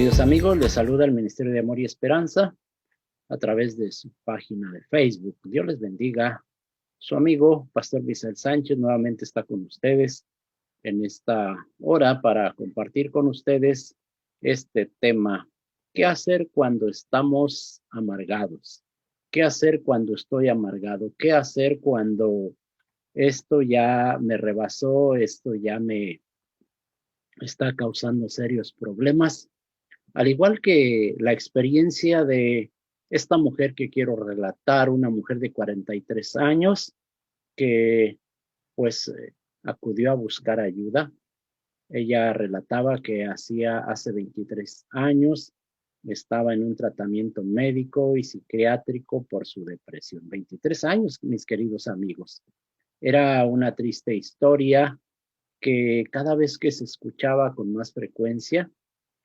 Queridos amigos, les saluda el Ministerio de Amor y Esperanza a través de su página de Facebook. Dios les bendiga. Su amigo, Pastor Vicente Sánchez, nuevamente está con ustedes en esta hora para compartir con ustedes este tema. ¿Qué hacer cuando estamos amargados? ¿Qué hacer cuando estoy amargado? ¿Qué hacer cuando esto ya me rebasó? Esto ya me está causando serios problemas. Al igual que la experiencia de esta mujer que quiero relatar, una mujer de 43 años que pues acudió a buscar ayuda. Ella relataba que hace 23 años estaba en un tratamiento médico y psiquiátrico por su depresión. 23 años, mis queridos amigos. Era una triste historia que cada vez que se escuchaba con más frecuencia,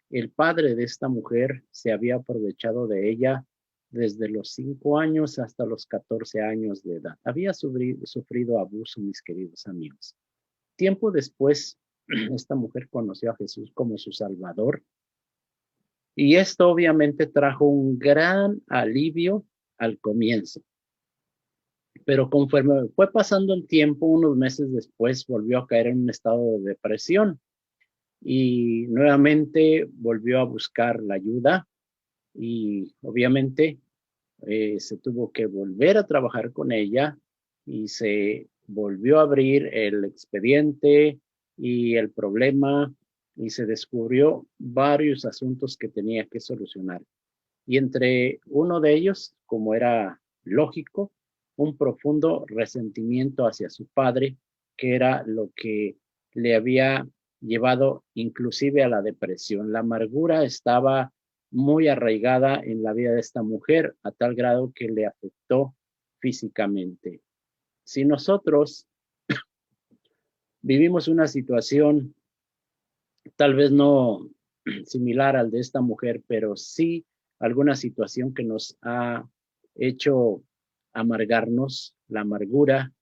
el padre de esta mujer se había aprovechado de ella desde los 5 años hasta los 14 años de edad. Había sufrido abuso, mis queridos amigos. Tiempo después, esta mujer conoció a Jesús como su Salvador y esto obviamente trajo un gran alivio al comienzo. Pero conforme fue pasando el tiempo, unos meses después volvió a caer en un estado de depresión y nuevamente volvió a buscar la ayuda y obviamente se tuvo que volver a trabajar con ella y se volvió a abrir el expediente y el problema y se descubrió varios asuntos que tenía que solucionar. Y entre uno de ellos, como era lógico, un profundo resentimiento hacia su padre, que era lo que le había llevado inclusive a la depresión. La amargura estaba muy arraigada en la vida de esta mujer a tal grado que le afectó físicamente. Si nosotros vivimos una situación tal vez no similar al de esta mujer, pero sí alguna situación que nos ha hecho amargarnos, la amargura,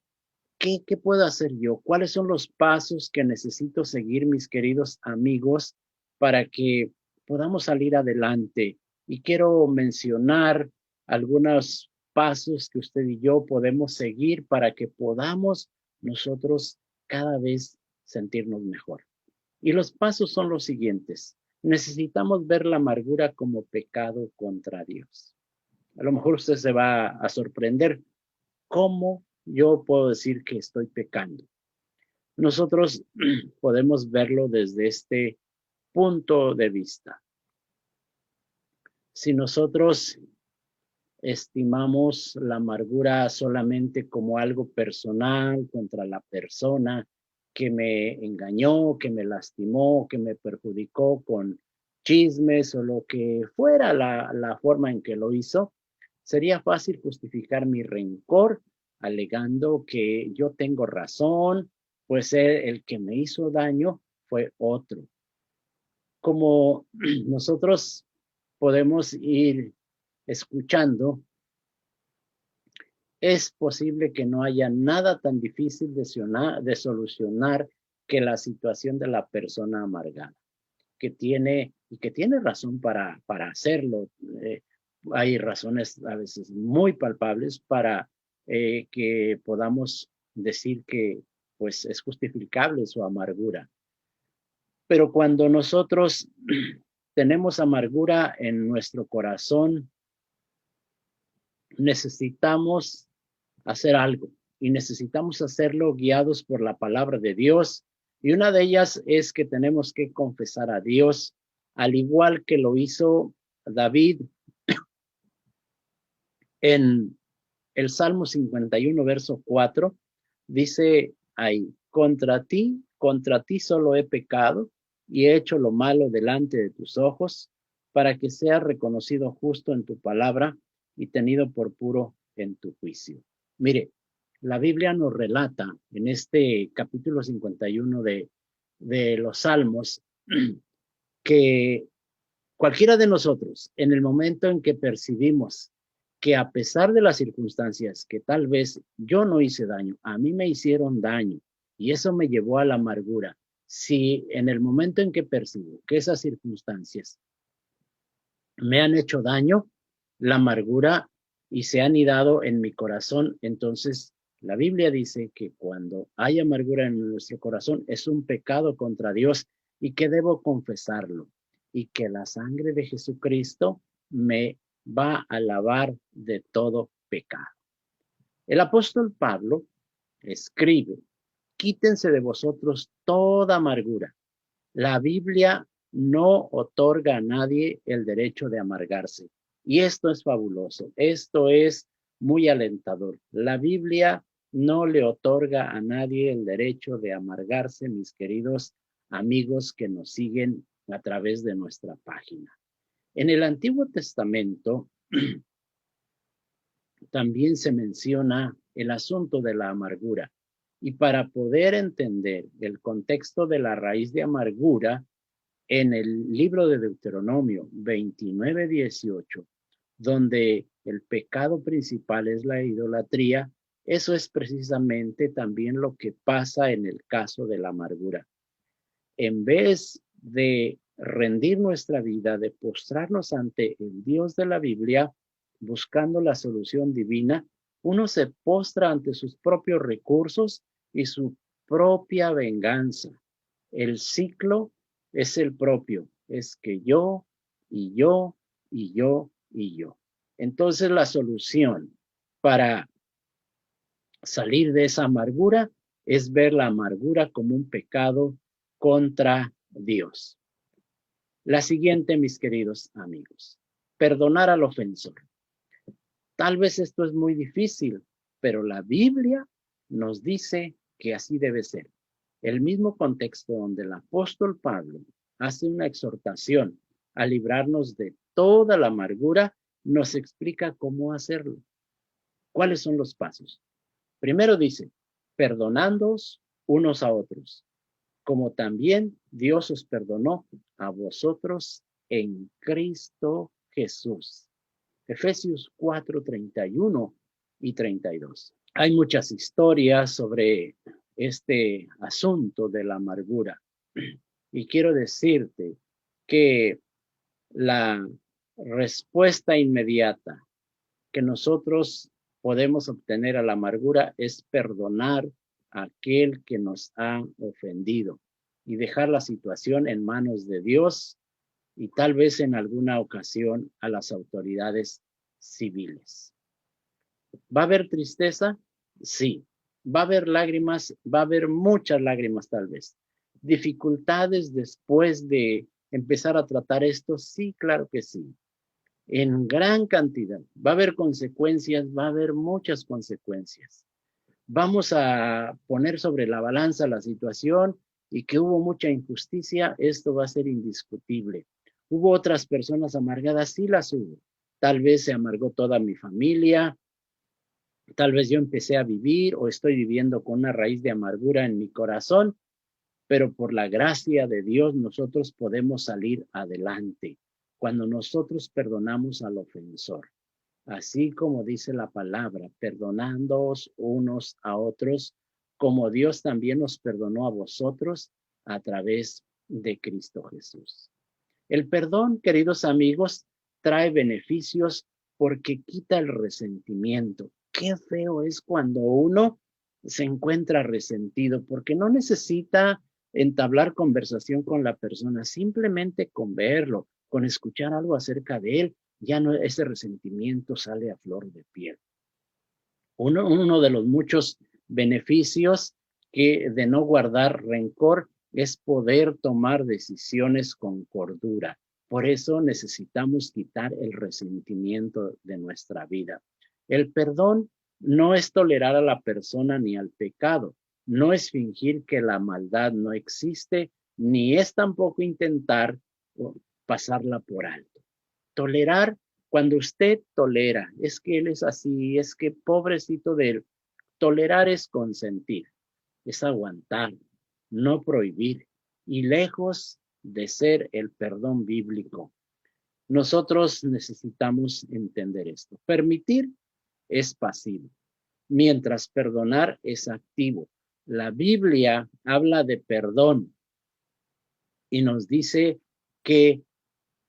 ¿qué puedo hacer yo? ¿Cuáles son los pasos que necesito seguir, mis queridos amigos, para que podamos salir adelante? Y quiero mencionar algunos pasos que usted y yo podemos seguir para que podamos nosotros cada vez sentirnos mejor. Y los pasos son los siguientes. Necesitamos ver la amargura como pecado contra Dios. A lo mejor usted se va a sorprender. ¿Cómo yo puedo decir que estoy pecando? Nosotros podemos verlo desde este punto de vista. Si nosotros estimamos la amargura solamente como algo personal contra la persona que me engañó, que me lastimó, que me perjudicó con chismes o lo que fuera la forma en que lo hizo, sería fácil justificar mi rencor alegando que yo tengo razón, pues el que me hizo daño fue otro. Como nosotros podemos ir escuchando, es posible que no haya nada tan difícil de solucionar que la situación de la persona amargada, que tiene razón para hacerlo. Hay razones a veces muy palpables para que podamos decir que pues es justificable su amargura. Pero cuando nosotros tenemos amargura en nuestro corazón, necesitamos hacer algo y necesitamos hacerlo guiados por la palabra de Dios. Y una de ellas es que tenemos que confesar a Dios, al igual que lo hizo David en el Salmo 51, verso 4. Dice ahí, contra ti solo he pecado y he hecho lo malo delante de tus ojos, para que seas reconocido justo en tu palabra y tenido por puro en tu juicio. Mire, la Biblia nos relata en este capítulo 51 de los Salmos que cualquiera de nosotros, en el momento en que percibimos que a pesar de las circunstancias que tal vez yo no hice daño, a mí me hicieron daño y eso me llevó a la amargura, si en el momento en que percibo que esas circunstancias me han hecho daño, la amargura, y se han anidado en mi corazón. Entonces, la Biblia dice que cuando hay amargura en nuestro corazón es un pecado contra Dios y que debo confesarlo y que la sangre de Jesucristo me va a lavar de todo pecado. El apóstol Pablo escribe: quítense de vosotros toda amargura. La Biblia no otorga a nadie el derecho de amargarse. Y esto es fabuloso, esto es muy alentador. La Biblia no le otorga a nadie el derecho de amargarse, mis queridos amigos que nos siguen a través de nuestra página. En el Antiguo Testamento también se menciona el asunto de la amargura. Y para poder entender el contexto de la raíz de amargura, en el libro de Deuteronomio 29:18, donde el pecado principal es la idolatría, eso es precisamente también lo que pasa en el caso de la amargura. En vez de rendir nuestra vida, de postrarnos ante el Dios de la Biblia, buscando la solución divina, uno se postra ante sus propios recursos y su propia venganza. El ciclo es el propio, es que yo y yo y yo y yo. Entonces la solución para salir de esa amargura es ver la amargura como un pecado contra Dios. La siguiente, mis queridos amigos: perdonar al ofensor. Tal vez esto es muy difícil, pero la Biblia nos dice que así debe ser. El mismo contexto donde el apóstol Pablo hace una exhortación a librarnos de toda la amargura, nos explica cómo hacerlo. ¿Cuáles son los pasos? Primero dice: perdonándoos unos a otros, como también Dios os perdonó a vosotros en Cristo Jesús. Efesios 4:31 y 32. Hay muchas historias sobre este asunto de la amargura. Y quiero decirte que la respuesta inmediata que nosotros podemos obtener a la amargura es perdonar a aquel que nos ha ofendido y dejar la situación en manos de Dios y tal vez en alguna ocasión a las autoridades civiles. ¿Va a haber tristeza? Sí. ¿Va a haber lágrimas? Va a haber muchas lágrimas tal vez. ¿Dificultades después de empezar a tratar esto? Sí, claro que sí. En gran cantidad. Va a haber consecuencias, va a haber muchas consecuencias. Vamos a poner sobre la balanza la situación y que hubo mucha injusticia, esto va a ser indiscutible. ¿Hubo otras personas amargadas? Sí las hubo. Tal vez se amargó toda mi familia, tal vez yo empecé a vivir o estoy viviendo con una raíz de amargura en mi corazón, pero por la gracia de Dios nosotros podemos salir adelante cuando nosotros perdonamos al ofensor. Así como dice la palabra, perdonándoos unos a otros, como Dios también nos perdonó a vosotros a través de Cristo Jesús. El perdón, queridos amigos, trae beneficios porque quita el resentimiento. Qué feo es cuando uno se encuentra resentido, porque no necesita entablar conversación con la persona, simplemente con verlo, con escuchar algo acerca de él, ya no, ese resentimiento sale a flor de piel. Uno de los muchos beneficios de no guardar rencor es poder tomar decisiones con cordura. Por eso necesitamos quitar el resentimiento de nuestra vida. El perdón no es tolerar a la persona ni al pecado, no es fingir que la maldad no existe, ni es tampoco intentar pasarla por alto. Tolerar, cuando usted tolera, es que él es así, es que pobrecito de él. Tolerar es consentir, es aguantar, no prohibir, y lejos de ser el perdón bíblico. Nosotros necesitamos entender esto. Permitir es pasivo, mientras perdonar es activo. La Biblia habla de perdón y nos dice que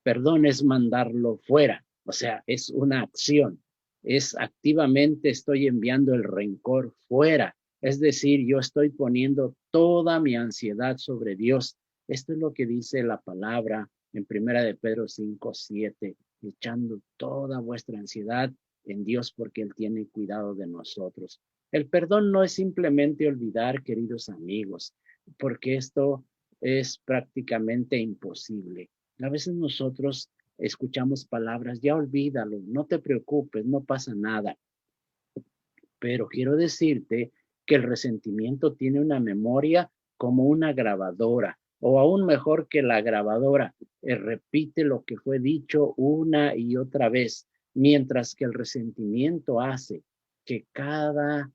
perdón es mandarlo fuera. O sea, es una acción. Es activamente estoy enviando el rencor fuera. Es decir, yo estoy poniendo toda mi ansiedad sobre Dios. Esto es lo que dice la palabra en 1 de Pedro 5:7, echando toda vuestra ansiedad en Dios porque Él tiene cuidado de nosotros. El perdón no es simplemente olvidar, queridos amigos, porque esto es prácticamente imposible. A veces nosotros escuchamos palabras, ya olvídalo, no te preocupes, no pasa nada. Pero quiero decirte que el resentimiento tiene una memoria como una grabadora, o aún mejor que la grabadora, repite lo que fue dicho una y otra vez, mientras que el resentimiento hace que cada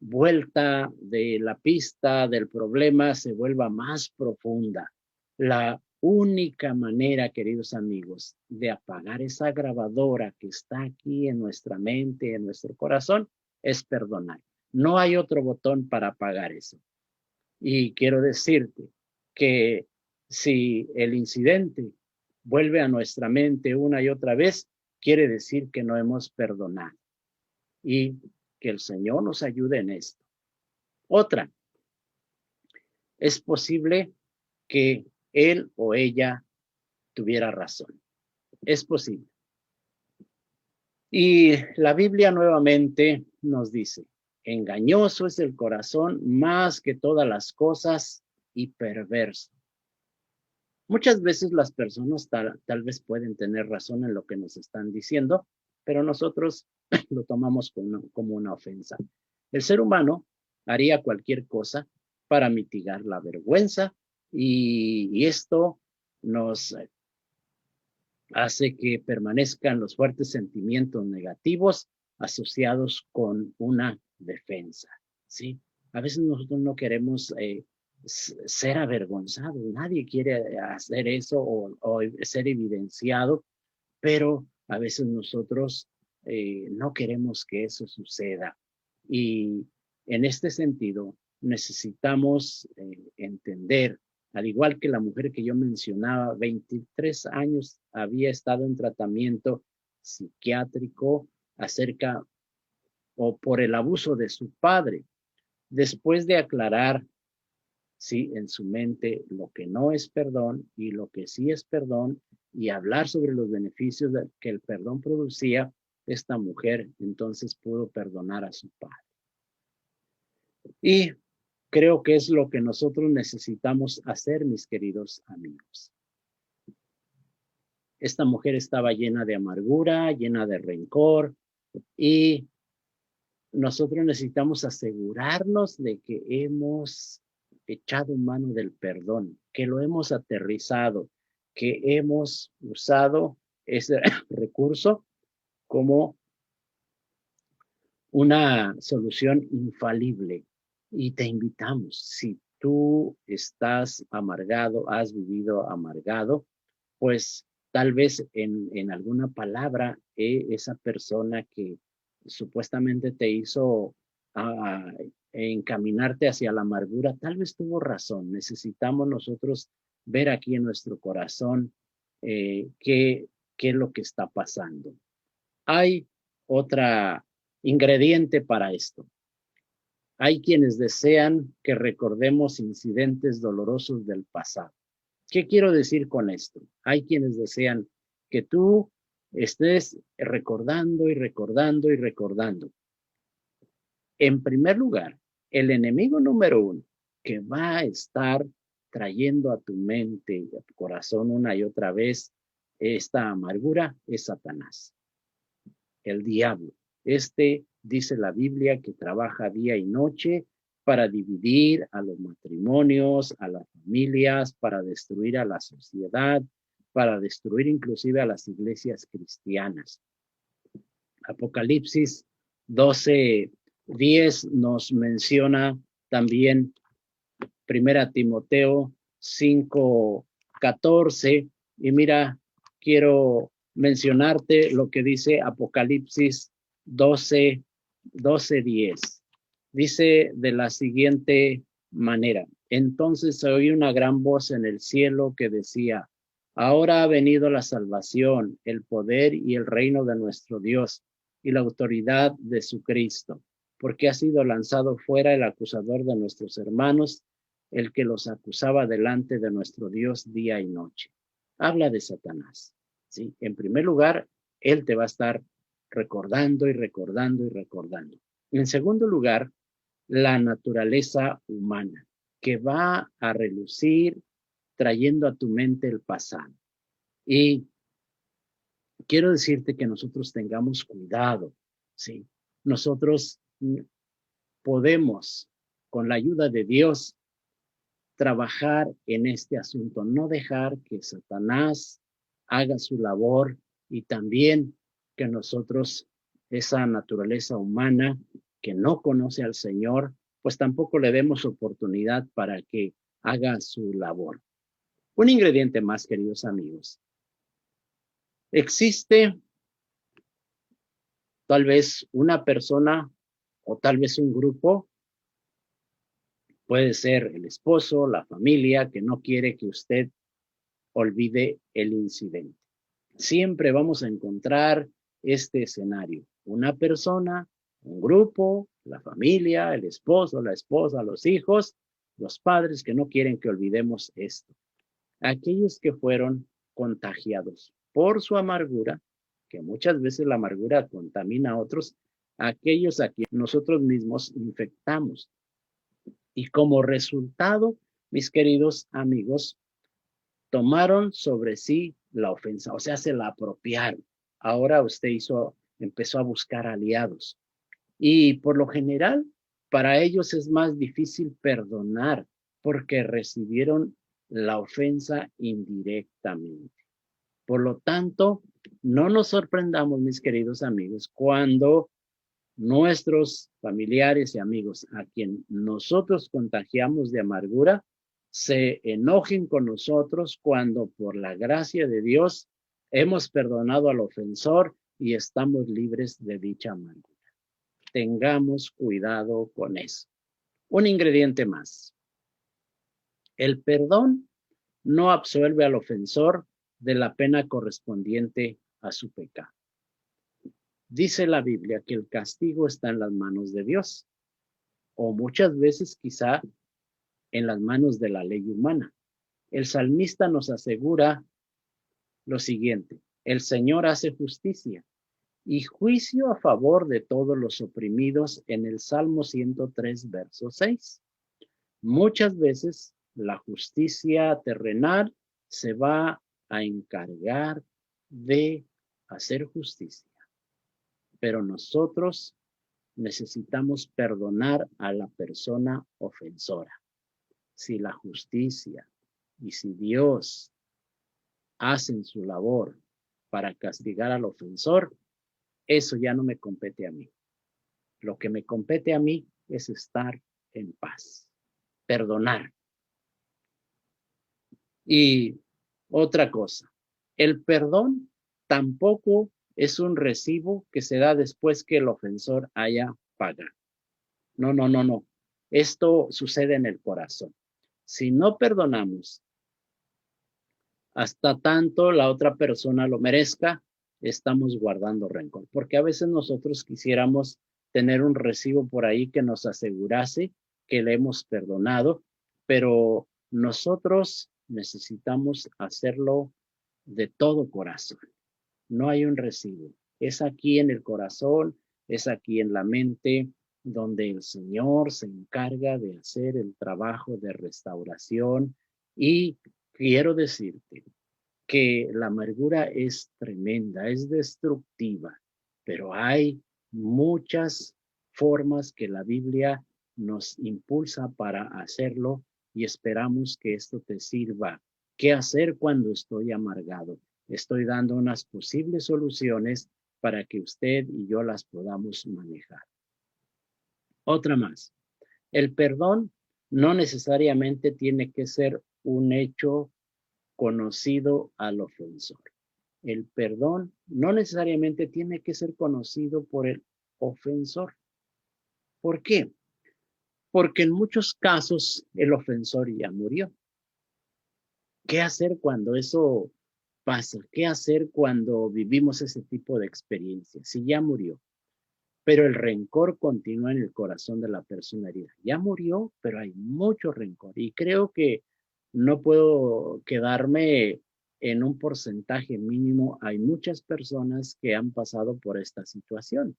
vuelta de la pista del problema se vuelva más profunda. La única manera, queridos amigos, de apagar esa grabadora que está aquí en nuestra mente, en nuestro corazón, es perdonar. No hay otro botón para apagar eso. Y quiero decirte que si el incidente vuelve a nuestra mente una y otra vez, quiere decir que no hemos perdonado. Y que el Señor nos ayude en esto. Otra, es posible que él o ella tuviera razón. Es posible. Y la Biblia nuevamente nos dice, engañoso es el corazón más que todas las cosas y perverso. Muchas veces las personas tal vez pueden tener razón en lo que nos están diciendo, pero nosotros lo tomamos como una ofensa. El ser humano haría cualquier cosa para mitigar la vergüenza y esto nos hace que permanezcan los fuertes sentimientos negativos asociados con una defensa, ¿sí? A veces nosotros no queremos ser avergonzados, nadie quiere hacer eso o ser evidenciado, pero a veces nosotros no queremos que eso suceda. Y en este sentido, necesitamos entender, al igual que la mujer que yo mencionaba, 23 años había estado en tratamiento psiquiátrico acerca o por el abuso de su padre. Después de aclarar, sí, en su mente lo que no es perdón y lo que sí es perdón y hablar sobre los beneficios que el perdón producía, esta mujer entonces pudo perdonar a su padre. Y creo que es lo que nosotros necesitamos hacer, mis queridos amigos. Esta mujer estaba llena de amargura, llena de rencor y nosotros necesitamos asegurarnos de que hemos echado mano del perdón, que lo hemos aterrizado, que hemos usado ese recurso como una solución infalible. Y te invitamos, si tú estás amargado, has vivido amargado, pues tal vez en alguna palabra esa persona que supuestamente te hizo encaminarte hacia la amargura, tal vez tuvo razón. Necesitamos nosotros ver aquí en nuestro corazón qué es lo que está pasando. Hay otra ingrediente para esto. Hay quienes desean que recordemos incidentes dolorosos del pasado. ¿Qué quiero decir con esto? Hay quienes desean que tú estés recordando y recordando y recordando. En primer lugar, el enemigo número uno que va a estar trayendo a tu mente y a tu corazón una y otra vez esta amargura es Satanás, el diablo. Dice la Biblia que trabaja día y noche para dividir a los matrimonios, a las familias, para destruir a la sociedad, para destruir inclusive a las iglesias cristianas. Apocalipsis 12:10 nos menciona también 1 Timoteo 5:14 y mira, quiero mencionarte lo que dice Apocalipsis 12:10. Dice de la siguiente manera: entonces oí una gran voz en el cielo que decía, Ahora ha venido la salvación, el poder y el reino de nuestro Dios y la autoridad de su Cristo, porque ha sido lanzado fuera el acusador de nuestros hermanos, el que los acusaba delante de nuestro Dios día y noche. Habla de Satanás, ¿sí? En primer lugar, él te va a estar recordando y recordando y recordando. En segundo lugar, la naturaleza humana, que va a relucir trayendo a tu mente el pasado. Y quiero decirte que nosotros tengamos cuidado, ¿sí? Nosotros podemos, con la ayuda de Dios, trabajar en este asunto, no dejar que Satanás haga su labor y también que nosotros, esa naturaleza humana que no conoce al Señor, pues tampoco le demos oportunidad para que haga su labor. Un ingrediente más, queridos amigos. Existe tal vez una persona o tal vez un grupo, puede ser el esposo, la familia, que no quiere que usted olvide el incidente. Siempre vamos a encontrar este escenario. Una persona, un grupo, la familia, el esposo, la esposa, los hijos, los padres que no quieren que olvidemos esto. Aquellos que fueron contagiados por su amargura, que muchas veces la amargura contamina a otros, aquellos a quienes nosotros mismos infectamos. Y como resultado, mis queridos amigos, tomaron sobre sí la ofensa, o sea, se la apropiaron. Ahora usted empezó a buscar aliados. Y por lo general, para ellos es más difícil perdonar porque recibieron la ofensa indirectamente. Por lo tanto, no nos sorprendamos, mis queridos amigos, cuando nuestros familiares y amigos a quien nosotros contagiamos de amargura se enojen con nosotros cuando por la gracia de Dios hemos perdonado al ofensor y estamos libres de dicha amargura. Tengamos cuidado con eso. Un ingrediente más. El perdón no absuelve al ofensor de la pena correspondiente a su pecado. Dice la Biblia que el castigo está en las manos de Dios, o muchas veces quizá en las manos de la ley humana. El salmista nos asegura lo siguiente: el Señor hace justicia y juicio a favor de todos los oprimidos en el Salmo 103, verso 6. Muchas veces la justicia terrenal se va a encargar de hacer justicia, pero nosotros necesitamos perdonar a la persona ofensora. Si la justicia y si Dios hacen su labor para castigar al ofensor, eso ya no me compete a mí. Lo que me compete a mí es estar en paz, perdonar. Y otra cosa, el perdón tampoco es un recibo que se da después que el ofensor haya pagado. No, no, no, no. Esto sucede en el corazón. Si no perdonamos hasta tanto la otra persona lo merezca, estamos guardando rencor. Porque a veces nosotros quisiéramos tener un recibo por ahí que nos asegurase que le hemos perdonado, pero nosotros necesitamos hacerlo de todo corazón. No hay un recibo. Es aquí en el corazón, es aquí en la mente, donde el Señor se encarga de hacer el trabajo de restauración. Y quiero decirte que la amargura es tremenda, es destructiva, pero hay muchas formas que la Biblia nos impulsa para hacerlo y esperamos que esto te sirva. ¿Qué hacer cuando estoy amargado? Estoy dando unas posibles soluciones para que usted y yo las podamos manejar. Otra más. El perdón no necesariamente tiene que ser un hecho conocido al ofensor. El perdón no necesariamente tiene que ser conocido por el ofensor. ¿Por qué? Porque en muchos casos el ofensor ya murió. ¿Qué hacer cuando eso pasa? ¿Qué hacer cuando vivimos ese tipo de experiencia? Si ya murió, pero el rencor continúa en el corazón de la persona herida. Ya murió, pero hay mucho rencor. Y creo que no puedo quedarme en un porcentaje mínimo. Hay muchas personas que han pasado por esta situación.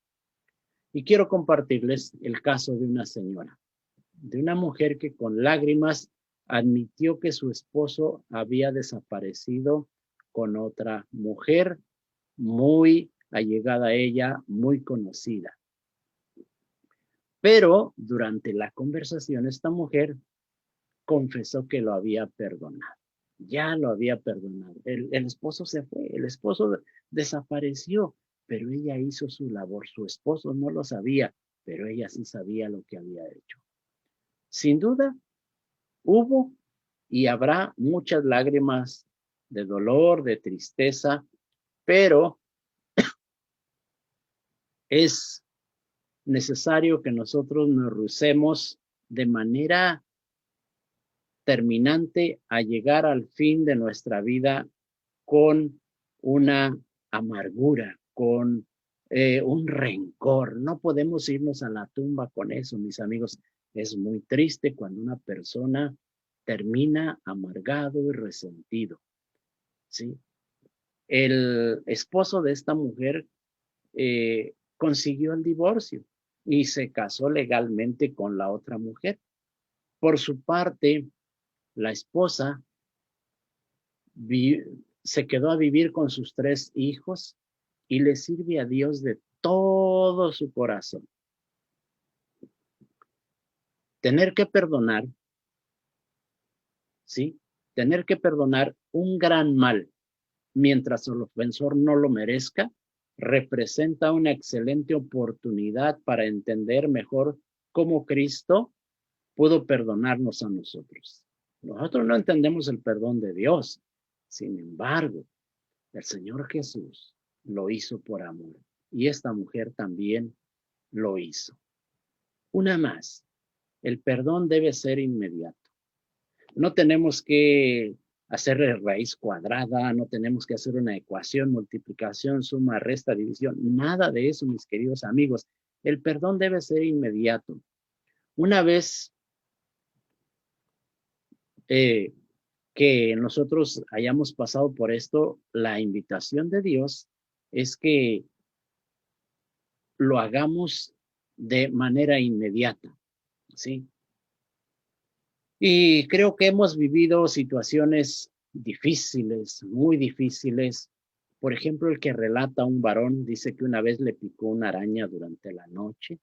Y quiero compartirles el caso de una señora, de una mujer que con lágrimas admitió que su esposo había desaparecido con otra mujer muy allegada a ella, muy conocida. Pero durante la conversación esta mujer confesó que lo había perdonado. Ya lo había perdonado. El esposo se fue, el esposo desapareció, pero ella hizo su labor. Su esposo no lo sabía, pero ella sí sabía lo que había hecho. Sin duda, hubo y habrá muchas lágrimas de dolor, de tristeza, pero es necesario que nosotros nos rehusemos de manera terminante a llegar al fin de nuestra vida con una amargura, con un rencor. No podemos irnos a la tumba con eso, mis amigos. Es muy triste cuando una persona termina amargado y resentido, ¿sí? El esposo de esta mujer consiguió el divorcio y se casó legalmente con la otra mujer. Por su parte, la esposa se quedó a vivir con sus 3 hijos y le sirve a Dios de todo su corazón. Tener que perdonar, ¿sí? Tener que perdonar un gran mal mientras el ofensor no lo merezca, representa una excelente oportunidad para entender mejor cómo Cristo pudo perdonarnos a nosotros. Nosotros no entendemos el perdón de Dios. Sin embargo, el Señor Jesús lo hizo por amor y esta mujer también lo hizo. Una más, el perdón debe ser inmediato. No tenemos que hacer raíz cuadrada, no tenemos que hacer una ecuación, multiplicación, suma, resta, división, nada de eso, mis queridos amigos. El perdón debe ser inmediato. Una vez que nosotros hayamos pasado por esto, la invitación de Dios es que lo hagamos de manera inmediata, ¿sí? Y creo que hemos vivido situaciones difíciles, muy difíciles. Por ejemplo, el que relata un varón dice que una vez le picó una araña durante la noche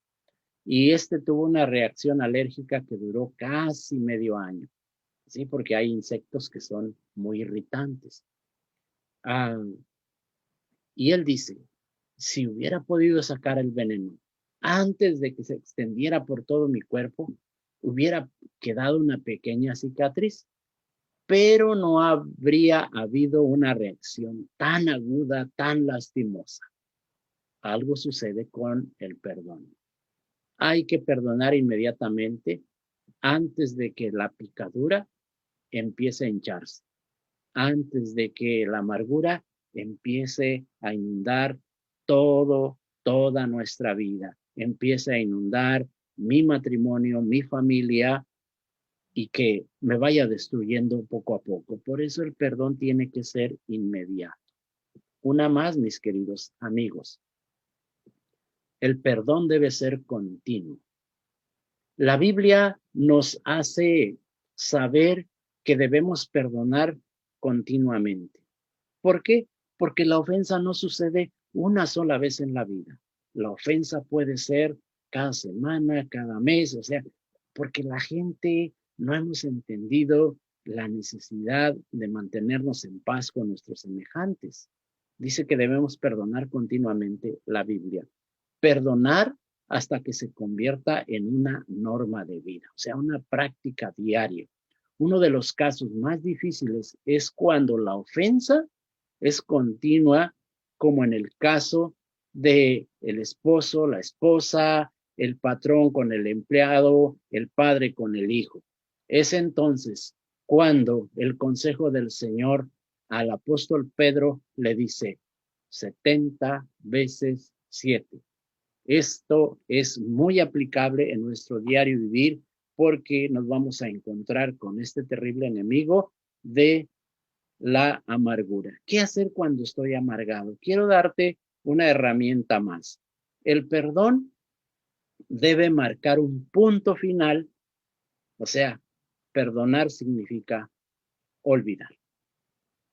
y este tuvo una reacción alérgica que duró casi medio año, ¿sí? Porque hay insectos que son muy irritantes. Ah, y él dice, si hubiera podido sacar el veneno antes de que se extendiera por todo mi cuerpo, hubiera quedado una pequeña cicatriz, pero no habría habido una reacción tan aguda, tan lastimosa. Algo sucede con el perdón. Hay que perdonar inmediatamente antes de que la picadura empiece a hincharse, antes de que la amargura empiece a inundar toda nuestra vida, empiece a inundar mi matrimonio, mi familia, y que me vaya destruyendo poco a poco. Por eso el perdón tiene que ser inmediato. Una más, mis queridos amigos, el perdón debe ser continuo. La Biblia nos hace saber que debemos perdonar continuamente. ¿Por qué? Porque la ofensa no sucede una sola vez en la vida. La ofensa puede ser cada semana, cada mes, o sea, porque la gente no hemos entendido la necesidad de mantenernos en paz con nuestros semejantes. Dice que debemos perdonar continuamente la Biblia. Perdonar hasta que se convierta en una norma de vida, o sea, una práctica diaria. Uno de los casos más difíciles es cuando la ofensa es continua, como en el caso de el esposo, la esposa, el patrón con el empleado, el padre con el hijo. Es entonces cuando el consejo del Señor al apóstol Pedro le dice 70 veces 7. Esto es muy aplicable en nuestro diario vivir porque nos vamos a encontrar con este terrible enemigo de la amargura. ¿Qué hacer cuando estoy amargado? Quiero darte una herramienta más. El perdón debe marcar un punto final, o sea, perdonar significa olvidar.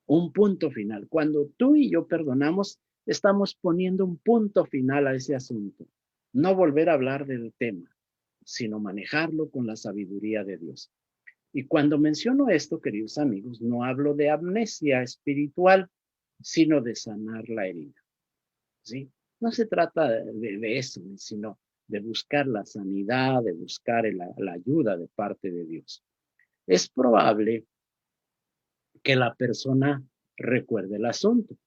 Un punto final. Cuando tú y yo perdonamos, estamos poniendo un punto final a ese asunto. No volver a hablar del tema, sino manejarlo con la sabiduría de Dios. Y cuando menciono esto, queridos amigos, no hablo de amnesia espiritual, sino de sanar la herida. ¿Sí? No se trata de eso, sino de buscar la sanidad, de buscar la ayuda de parte de Dios. Es probable que la persona recuerde el asunto,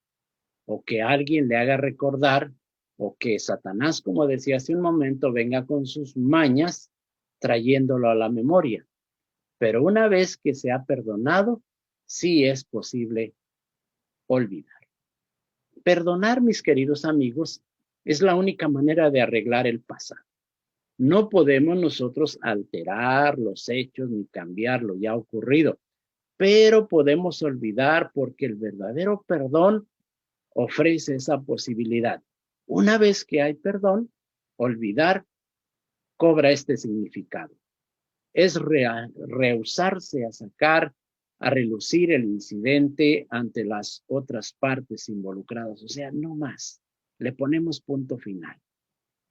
o que alguien le haga recordar, o que Satanás, como decía hace un momento, venga con sus mañas trayéndolo a la memoria. Pero una vez que se ha perdonado, sí es posible olvidar. Perdonar, mis queridos amigos, es la única manera de arreglar el pasado. No podemos nosotros alterar los hechos ni cambiar lo ya ocurrido, pero podemos olvidar porque el verdadero perdón ofrece esa posibilidad. Una vez que hay perdón, olvidar cobra este significado. Es rehusarse a sacar a relucir el incidente ante las otras partes involucradas, o sea, no más. Le ponemos punto final.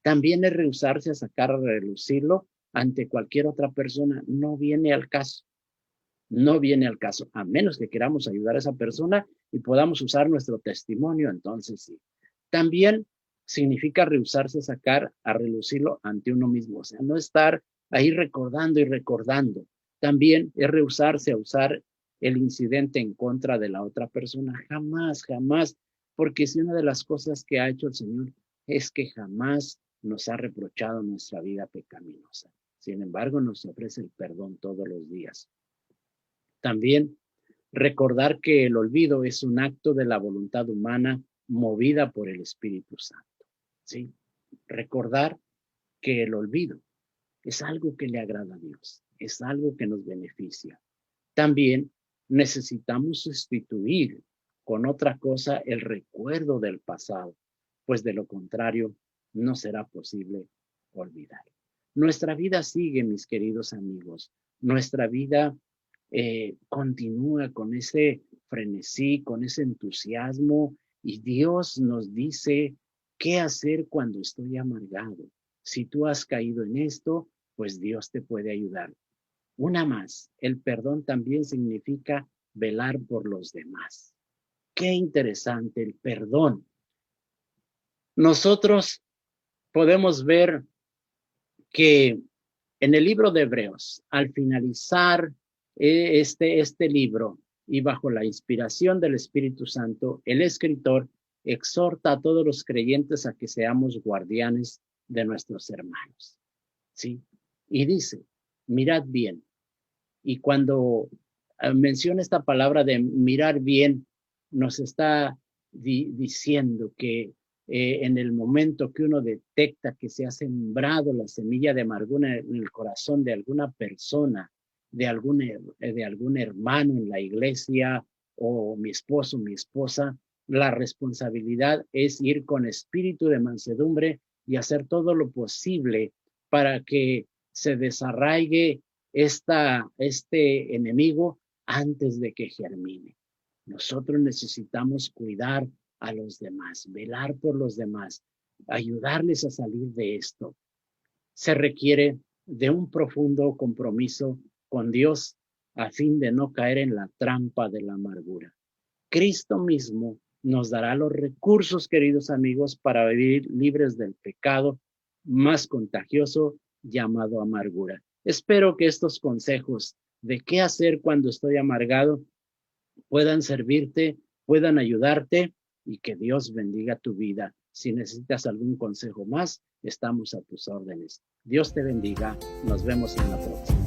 También es rehusarse a sacar a relucirlo ante cualquier otra persona. No viene al caso. No viene al caso, a menos que queramos ayudar a esa persona y podamos usar nuestro testimonio, entonces sí. También significa rehusarse a sacar a relucirlo ante uno mismo, o sea, no estar ahí recordando y recordando. También es rehusarse a usar el incidente en contra de la otra persona. Jamás, jamás, porque si una de las cosas que ha hecho el Señor es que jamás nos ha reprochado nuestra vida pecaminosa. Sin embargo, nos ofrece el perdón todos los días. También recordar que el olvido es un acto de la voluntad humana movida por el Espíritu Santo. ¿Sí? Recordar que el olvido es algo que le agrada a Dios, es algo que nos beneficia. También necesitamos sustituir con otra cosa el recuerdo del pasado, pues de lo contrario no será posible olvidar. Nuestra vida sigue, mis queridos amigos. Nuestra vida continúa con ese frenesí, con ese entusiasmo, y Dios nos dice qué hacer cuando estoy amargado. Si tú has caído en esto, pues Dios te puede ayudar. Una más, el perdón también significa velar por los demás. Qué interesante el perdón. Nosotros podemos ver que en el libro de Hebreos, al finalizar este libro y bajo la inspiración del Espíritu Santo, el escritor exhorta a todos los creyentes a que seamos guardianes de nuestros hermanos. ¿Sí? Y dice, mirad bien. Y cuando menciona esta palabra de mirar bien, nos está diciendo que en el momento que uno detecta que se ha sembrado la semilla de amargura en el corazón de alguna persona, de algún hermano en la iglesia, o mi esposo, mi esposa, la responsabilidad es ir con espíritu de mansedumbre y hacer todo lo posible para que se desarraigue este enemigo antes de que germine. Nosotros necesitamos cuidar a los demás, velar por los demás, ayudarles a salir de esto. Se requiere de un profundo compromiso con Dios a fin de no caer en la trampa de la amargura. Cristo mismo nos dará los recursos, queridos amigos, para vivir libres del pecado más contagioso llamado amargura. Espero que estos consejos de qué hacer cuando estoy amargado puedan servirte, puedan ayudarte, y que Dios bendiga tu vida. Si necesitas algún consejo más, estamos a tus órdenes. Dios te bendiga. Nos vemos en la próxima.